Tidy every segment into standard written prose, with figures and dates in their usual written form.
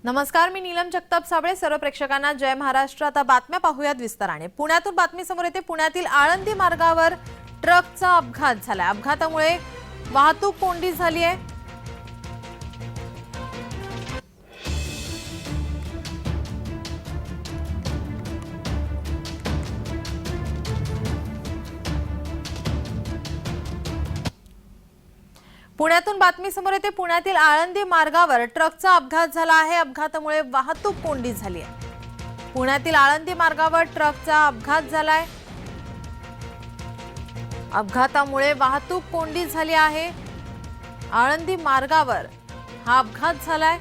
नमस्कार, मी नीलम जगताप साबळे. सर्व प्रेक्षकांना जय महाराष्ट्र. आता बातम्या पाहूयात विस्ताराने. पुण्यातून बातमी समोर येते. पुण्यातील आळंदी मार्गावर ट्रकचा अपघात झाला. अपघातामुळे वाहतूक कोंडी झाली आहे. पुण्यातून बातमी समोर येते. पुण्यातील आळंदी मार्गावर ट्रकचा अपघात झाला आहे. अपघातामुळे वाहतूक कोंडी झाली आहे. पुण्यातील आळंदी मार्गावर ट्रकचा अपघात झालाय. अपघातामुळे वाहतूक कोंडी झाली आहे. आळंदी मार्गावर हा अपघात झालाय.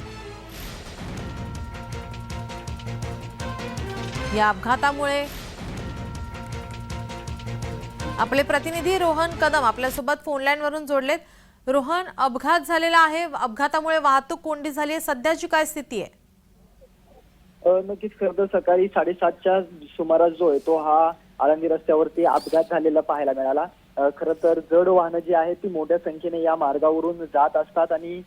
या अपघातामुळे आपले प्रतिनिधी रोहन कदम आपल्यासोबत फोन लाईन वरून जोडलेत. रोहन, अपघात झालेला आहे. अपघातामुळे वाहतूक कोंडी झाली आहे. सध्याची काय स्थिती आहे? नक्कीच खरं तर सकाळी 7:30च्या सुमारास जो आहे तो हा आळंदी रस्त्यावरती अपघात झालेला पाहायला मिळाला. खरं तर जड वाहनं जी आहेत ती मोठ्या संख्येने या मार्गावरून जात असतात आणि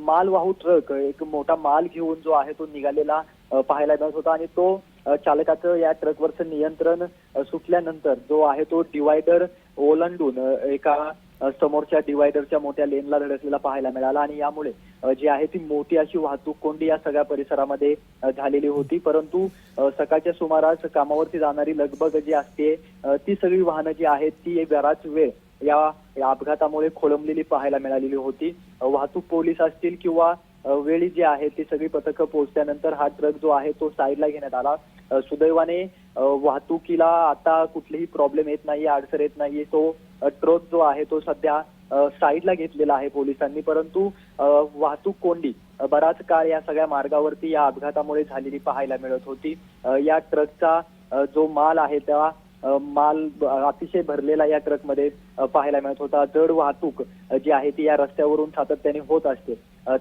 मालवाहू ट्रक एक मोठा माल घेऊन जो आहे तो निघालेला पाहायला मिळत होता आणि तो चालकाचं या ट्रकवरचं नियंत्रण सुटल्यानंतर जो आहे तो डिवायडर ओलांडून एका समोरच्या डिवायडरच्या मोठ्या लेनला धडकलेला पाहायला मिळाला आणि यामुळे जी आहे ती मोठी अशी वाहतूक कोंडी या सगळ्या परिसरामध्ये झालेली होती. परंतु सकाळच्या सुमारास कामावरती जाणारी लगबग जी असते ती सगळी वाहनं जी आहेत ती बराच वेळ या अपघातामुळे खोळंबलेली पाहायला मिळालेली होती. वाहतूक पोलीस असतील किंवा वेळी जी आहे ती सगळी पथकं पोहोचल्यानंतर हा ट्रक जो आहे तो साईडला घेण्यात आला. सुदैवाने वाहतुकीला आता कुठलीही प्रॉब्लेम येत नाही, अडचण येत नाहीये. तो ट्रक जो आहे तो सध्या साईडला घेतलेला आहे पोलिसांनी. परंतु वाहतूक कोंडी बराच काळ या सगळ्या मार्गावरती या अपघातामुळे झालेली पाहायला मिळत होती. या ट्रकचा जो माल आहे त्या माल अतिशय भरलेला या ट्रकमध्ये पाहायला मिळत होता. जड वाहतूक जी आहे ती या रस्त्यावरून सातत्याने होत असते.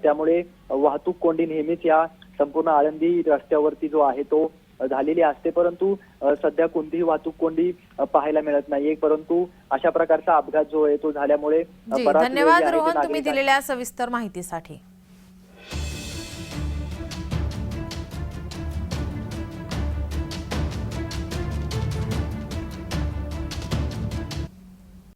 त्यामुळे वाहतूक कोंडी नेहमीच या संपूर्ण आळंदी रस्त्यावरती जो आहे तो झालेली असते. परंतु सध्या कोणतीही वाहतूक कोंडी पाहायला मिळत नाहीये. परंतु अशा प्रकारचा अपघात जो आहे तो झाल्यामुळे धन्यवाद रोहन, तुम्ही दिलेल्या सविस्तर माहितीसाठी.